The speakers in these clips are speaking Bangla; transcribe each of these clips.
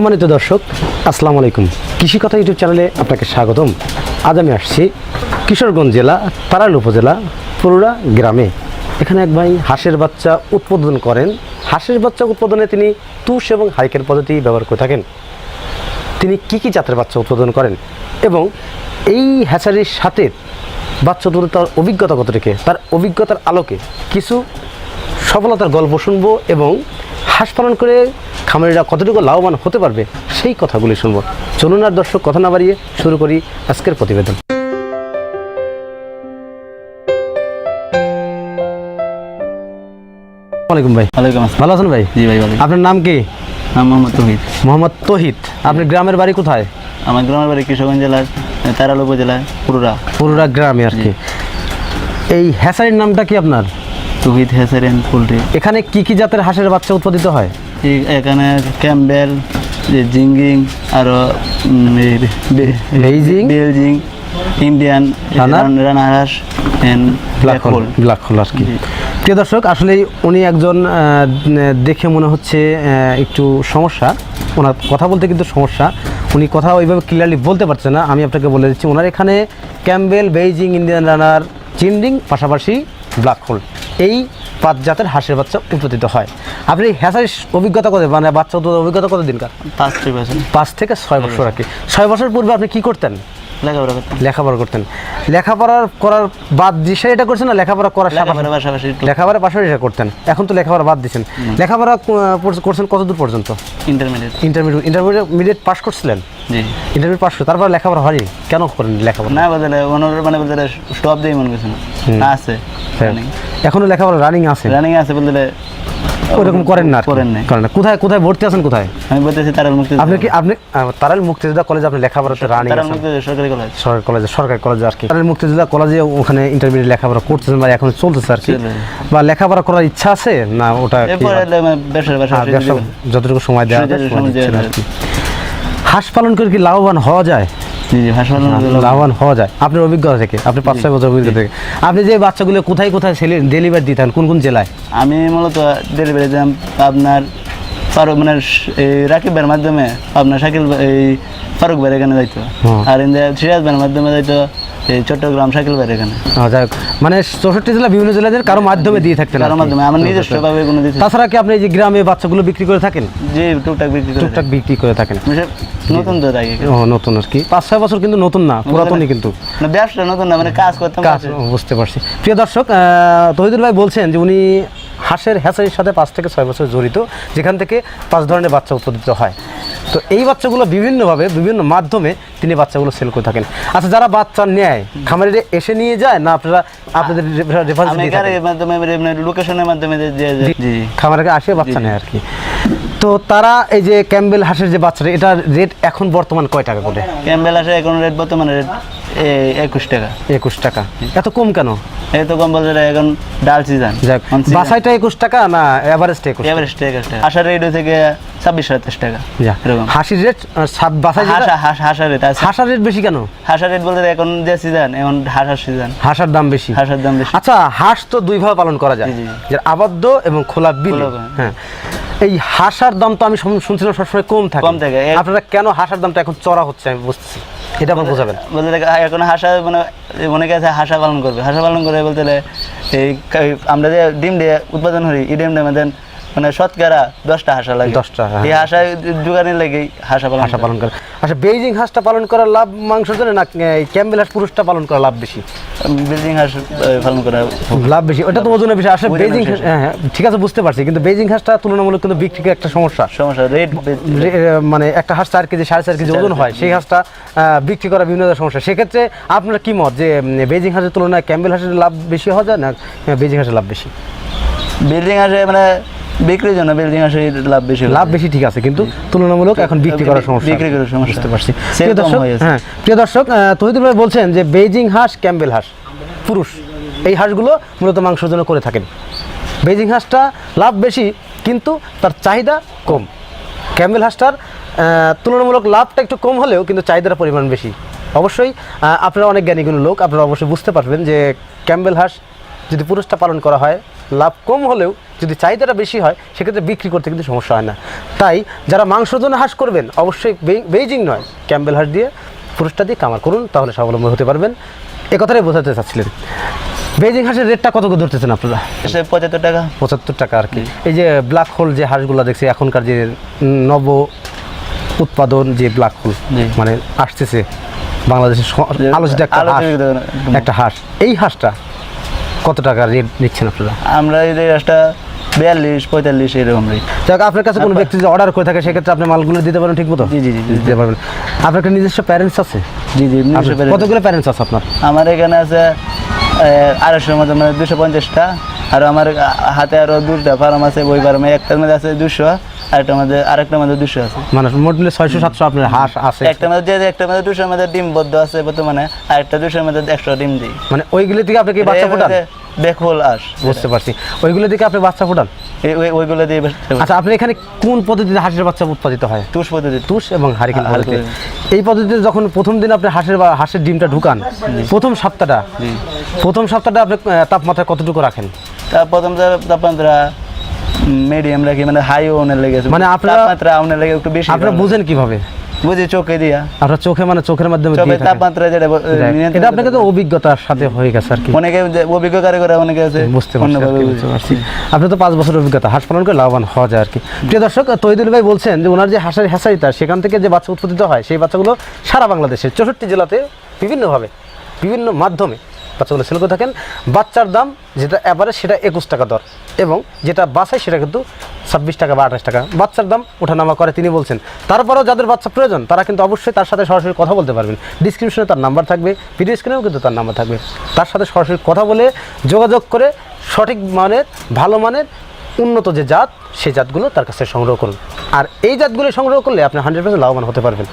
সম্মানিত দর্শক, আসসালামু আলাইকুম। কৃষি কথা ইউটিউব চ্যানেলে আপনাকে স্বাগতম। আজ আমি আসছি কিশোরগঞ্জ জেলা তারাইল উপজেলা পুরুরা গ্রামে। এখানে এক ভাই হাঁসের বাচ্চা উৎপাদন করেন। হাঁসের বাচ্চা উৎপাদনে তিনি তুষ এবং হাইকের পদ্ধতি ব্যবহার করে থাকেন। তিনি কী জাতের বাচ্চা উৎপাদন করেন এবং এই হ্যাচারির সাথে বাচ্চা উৎপাদন তার অভিজ্ঞতা কত রেখে, তার অভিজ্ঞতার আলোকে কিছু সফলতার গল্প শুনবো এবং হাঁস পালন করে খামারিরা কতটুকু লাভবান হতে পারবে সেই কথাগুলি শুনবো। চলুন আর দর্শক কথা না বাড়িয়ে শুরু করি আজকের প্রতিবেদন। ওয়ালাইকুম ভাই। ওয়ালাইকুম আসসালাম। ভালো আছেন ভাই? জি ভাই ভালো। আপনার নাম কি? নাম মোহাম্মদ তৌহিদ। মোহাম্মদ তৌহিদ। আপনার গ্রামের বাড়ি কোথায়? আমার গ্রামের বাড়ি কিশোরগঞ্জ জেলার তারাইল উপজেলার পুরুরা গ্রামে আর কি। এই হ্যাচারির নামটা কি আপনার? তৌহিদ হ্যাচারি এন্ড পোল্ট্রি। এখানে কি জাতের হাঁসের বাচ্চা উৎপাদিত হয়? এখানে ক্যাম্বেল, জিঙ্গিং, আরো বেলজিং, ইন্ডিয়ান রানা হাঁস এন্ড ব্ল্যাক হোল আর কি। প্রিয় দর্শক, আসলে উনি একজন দেখে মনে হচ্ছে একটু সমস্যা, ওনার কথা বলতে কিন্তু সমস্যা, উনি কথা ওইভাবে ক্লিয়ারলি বলতে পারছে না। আমি আপনাকে বলে দিচ্ছি, ওনার এখানে ক্যাম্বেল, বেইজিং, ইন্ডিয়ান রানার, চিন্ডিং, পাশাপাশি ব্ল্যাক হোল, এই 5 জাতের হাঁসের বাচ্চা উৎপাদিত হয়। আপনি হ্যাচারির অভিজ্ঞতা কত, মানে বাচ্চা উৎপাদনের অভিজ্ঞতা কত দিনকার? 5 থেকে 6 বছর আর কি। 6 বছর পূর্বে আপনি কি করতেন? লেখাপড়া করতেন। লেখাপড়া করার বাদ দিয়ে এটা করছেন না লেখাপড়া করার পাশাপাশি লেখাপড়ার পাশাপাশি এটা করতেন? এখন তো লেখাপড়া বাদ দিচ্ছেন। লেখাপড়া করছেন কতদূর পর্যন্ত? ইন্টারমিডিয়েট পাস করছিলেন? জি, ইন্টারমিডিয়েট পাস করে তারপর লেখাপড়া হয়নি? কেন করেন লেখাপড়া? না বদলে মানে বদলে স্টপ দিয়ে মন গেছে না আছে এখনো লেখাপড়া রানিং আছে বলতে ওরকম করেন না? করেন না। কোথায় ভর্তি আছেন? কোথায়? আমি বলতেছি তারাইল মুক্তিযোদ্ধা। আপনি তারাইল মুক্তিযোদ্ধা কলেজে আপনি লেখাপড়াতে রানিং আছেন? সরকারি কলেজ আর কি। তারাইল মুক্তিযোদ্ধা কলেজে ওখানে ইন্টারমিডিয়েট লেখাপড়া করতেছেন বা এখন চলতেছে আর কি, বা লেখাপড়া করার ইচ্ছা আছে না? ওটা যতটুকু সময় দেওয়া যায় আর কি। হাঁস পালন করে কি লাভবান হওয়া যায়? লাভবান হওয়া যায় আপনার অভিজ্ঞতা থেকে? আপনি 5-6 বছর অভিজ্ঞতা থেকে আপনি যে বাচ্চাগুলো কোথায় ডেলিভারি দিতেন, কোন জেলায়? আমি মূলত ডেলিভারি দিতাম আপনার মানে রাকিব ভাইয়ের মাধ্যমে, আপনার শাকিল ফারুক ভাইয়ের এখানে যাইতো, আর সিরাজ ভাইয়ের মাধ্যমে যাইতো চট্টগ্রাম শাকিল ভাইয়ের এখানে। যাই হোক, মানে 64 জেলা বিভিন্ন জেলাদের কারো মাধ্যমে দিয়ে থাকতেন? কারো মাধ্যমে, আমার নিজস্ব ভাবে কোনো দিতে। তাছাড়া কি আপনি এই যে গ্রামে বাচ্চাগুলো বিক্রি করে থাকেন? জি, টুকটাক বিক্রি করে থাকেন। নতুন তো তাই নতুন আর কি। 5-6 বছর কিন্তু নতুন না, পুরাতনই কিন্তু। ব্যবসা নতুন না, মানে কাজ করতে বুঝতে পারছি। প্রিয় দর্শক, তৌহিদুল ভাই বলছেন যে উনি হাঁসের হ্যাচারির সাথে 5 থেকে 6 বছর জড়িত, যেখান থেকে 5 ধরনের বাচ্চা উৎপাদিত হয়। তো এই বাচ্চাগুলো বিভিন্নভাবে বিভিন্ন মাধ্যমে তিনি বাচ্চাগুলো সেল করে থাকেন। আচ্ছা, যারা বাচ্চা নেয় খামারে এসে নিয়ে যায় না আপনাদের লোকেশনের মাধ্যমে খামারে আসে বাচ্চা নেয় আর কি? তো তারা এই যে ক্যাম্বেল হাঁসের যে বাচ্চাটা, এটার রেট এখন বর্তমান কয় টাকা করে? ক্যাম্বেল হাঁসের এখন রেট বর্তমানে 21 টাকা। 21 টাকা? এত কম কেন? এত কম বলতে এখন ডাল সিজন। বাসাইটা 21 টাকা না এভারেজটা 21 টাকা? হাঁসের রেট হচ্ছে 26-27 টাকা। হাঁসের রেট হাঁসের রেট বেশি কেন? হাঁসের রেট বলতে এখন যে সিজন, এখন হাঁসের সিজন, হাঁসের দাম বেশি। আচ্ছা, হাঁস তো দুই ভাবে পালন করা যায়, যে আবদ্ধ এবং খোলা বিল। হ্যাঁ, এই হাঁসের দাম তো আমি শুনছিলাম সবসময় কম থাকে। আপনারা কেন হাঁসের দামটা এখন চড়া হচ্ছে আমি বুঝতেছি, এটা আমার বোঝাবেন। বলতে এখন হাঁসা মানে অনেকে আছে হাঁসা পালন করবে, বলতে এই আমরা যে ডিম দিয়ে উৎপাদন করি, এই ডিমটা আমাদের মানে শতকরা 10টা হাঁসা লাগে। 10টা এই হাঁসা জোগানের লাগে হাঁসা পালন করে। আচ্ছা, বেইজিং হাঁসটা পালন করার লাভ মাংসের জন্য না ক্যাম্বেল হাঁস পুরুষটা পালন করা লাভ বেশি? বেইজিং হাঁস পালন করা লাভ বেশি, ওটা তো ওজনের বিষয়। আসলে বেইজিং হাঁস, হ্যাঁ ঠিক আছে বুঝতে পারছি, কিন্তু বেইজিং হাঁসটা তুলনামূলক কিন্তু বিক্রির একটা সমস্যা। রেট মানে একটা হাঁস 4 কেজি 4.5 কেজি ওজন হয়, সেই হাঁসটা বিক্রি করা বিভিন্ন সমস্যা। সেক্ষেত্রে আপনার কি মত যে বেইজিং হাঁসের তুলনায় ক্যাম্বেল হাঁসের লাভ বেশি হওয়া যায় না বেইজিং হাঁসের লাভ বেশি? বেইজিং হাঁসে মানে বিক্রির জন্য বেইজিং হাঁসের লাভ বেশি ঠিক আছে, কিন্তু তুলনামূলক এখন বিক্রি করার সমস্যা। বুঝতে পারছি। প্রিয় দর্শক, তৌহিদুল ভাই বলছেন যে বেইজিং হাঁস, ক্যাম্বেল হাঁস পুরুষ, এই হাঁসগুলো মূলত মাংসের জন্য করে থাকেন। বেইজিং হাঁসটা লাভ বেশি কিন্তু তার চাহিদা কম। ক্যাম্বেল হাঁসটার তুলনামূলক লাভটা একটু কম হলেও কিন্তু চাহিদার পরিমাণ বেশি। অবশ্যই আপনারা অনেক জ্ঞানীগুলো লোক, আপনারা অবশ্যই বুঝতে পারবেন যে ক্যাম্বেল হাঁস যদি পুরুষটা পালন করা হয় লাভ কম হলেও যদি চাহিদাটা বেশি হয় সেক্ষেত্রে বিক্রি করতে কিন্তু সমস্যা হয় না। তাই যারা মাংসের জন্য হাঁস করবেন অবশ্যই বেইজিং নয় ক্যাম্বেল হাঁস দিয়ে পুরুষটা দিয়ে কামার করুন, তাহলে স্বাবলম্বী হতে পারবেন। এ কথাটাই বোঝাতে চাচ্ছিলেন। বেইজিং হাঁসের রেটটা কত করে ধরতেছেন আপনারা? 75 টাকা। 75 টাকা আর কি। এই যে ব্ল্যাক হোল যে হাঁসগুলো দেখছি এখনকার যে নব উৎপাদন যে ব্ল্যাক হোল মানে আসতেছে বাংলাদেশের আলোচিত একটা হাঁস, এই হাঁসটা কত টাকা রেট নিচ্ছেন আপনারা? আমরা এই হাঁসটা 42-45 এরকম রেট। যাক, আপনার কাছে কোনো ব্যক্তি যদি অর্ডার করে থাকে সেক্ষেত্রে আপনি মালগুলো দিতে পারেন ঠিক মতো? জি দিতে পারবেন। আপনার একটা নিজস্ব প্যারেন্টস আছে? জি কতগুলো প্যারেন্টস আছে আপনার? আমার এখানে আছে 250-এর মধ্যে, মানে 250টা। আর আমার হাতে আরো 2টা ফার্ম আছে, ওই ফার্মে একটার মধ্যে আছে 200, আরেকটার মধ্যে 200 আছে। মানে মোট মিলে 600-700 আপনার হাঁস আছে? একটার মধ্যে 200-এর মধ্যে ডিম বদ্ধ আছে বর্তমানে, আর একটা 200-এর মধ্যে এক্সট্রা ডিম দিই। মানে ওইগুলো থেকে আপনি কি বাচ্চা ফোটান? বেকহোল হাঁস। বুঝতে পারছি, ওইগুলো থেকে আপনি বাচ্চা ফোটান? ওইগুলো দিয়ে। আচ্ছা, আপনি এখানে কোন পদ্ধতিতে হাঁসের বাচ্চা উৎপাদিত হয়? তুষ পদ্ধতি। তুষ এবং হারিকেন পদ্ধতি। এই পদ্ধতিতে যখন প্রথম দিন আপনি হাঁসের ডিমটা ঢুকান, প্রথম সপ্তাহটা আপনি তাপমাত্রা কতটুকু রাখেন? প্রথম তাপমাত্রা মিডিয়াম রাখি, মানে হাই ওনের লেগেছে। মানে আপনারা তাপমাত্রা ওনের লেগে একটু বেশি। আপনারা বুঝেন কিভাবে? বুঝি চোখে দিয়া। আপনার চোখে, মানে চোখের মাধ্যমে তাপমাত্রা যেটা এটা আপনাকে তো অভিজ্ঞতার সাথে হয়ে গেছে আর কি। অনেকে অভিজ্ঞ কারিগর অনেকে আছে, বুঝতে পারছি। আপনি তো 5 বছরের অভিজ্ঞতা, হাঁস পালন করে লাভবান হওয়া যায় আর কি। প্রিয় দর্শক, তহিদুল ভাই বলছেন যে ওনার যে হাঁসের হ্যাচারিটা সেখান থেকে যে বাচ্চা উৎপাদিত হয় সেই বাচ্চাগুলো সারা বাংলাদেশের 64 জেলাতে বিভিন্নভাবে বিভিন্ন মাধ্যমে বাচ্চাগুলো সেল করে থাকেন। বাচ্চার দাম যেটা অ্যাভারেজ সেটা 21 টাকা দর, এবং যেটা বাছাই সেটা কিন্তু 26 টাকা বা 28 টাকা বাচ্চার দাম ওঠানামা করে তিনি বলছেন। তারপরেও যাদের বাচ্চা প্রয়োজন তারা কিন্তু অবশ্যই তার সাথে সরাসরি কথা বলতে পারবেন। ডিসক্রিপশনে তার নাম্বার থাকবে, ভিডিও স্ক্রিনেও কিন্তু তার নাম্বার থাকবে। তার সাথে সরাসরি কথা বলে যোগাযোগ করে সঠিক মানের, ভালো মানের, উন্নত যে জাত সেই জাতগুলো তার কাছে সংগ্রহ করুন। আর এই জাতগুলো সংগ্রহ করলে আপনি 100% লাভবান হতে পারবেন।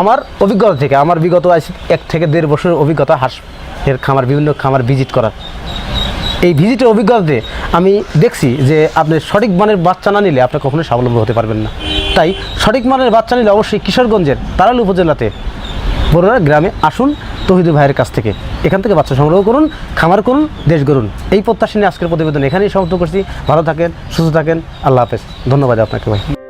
আমার অভিজ্ঞতা থেকে, আমার বিগত 1 থেকে 1.5 বছরের অভিজ্ঞতা হাঁসের খামার, বিভিন্ন খামার ভিজিট করার, এই ভিজিটের অভিজ্ঞতাতে আমি দেখছি যে আপনি সঠিক মানের বাচ্চা না নিলে আপনি কখনোই স্বাবলম্বী হতে পারবেন না। তাই সঠিক মানের বাচ্চা নিলে অবশ্যই কিশোরগঞ্জের তারাল উপজেলাতে বড়ুয়া গ্রামে আসুন তহিদুল ভাইয়ের কাছ থেকে। এখান থেকে বাচ্চা সংগ্রহ করুন, খামার করুন, দেশ গড়ুন। এই প্রত্যাশা নিয়ে আজকের প্রতিবেদন এখানেই সমাপ্ত করছি। ভালো থাকেন, সুস্থ থাকেন, আল্লাহ হাফেজ। ধন্যবাদ আপনাকে ভাই।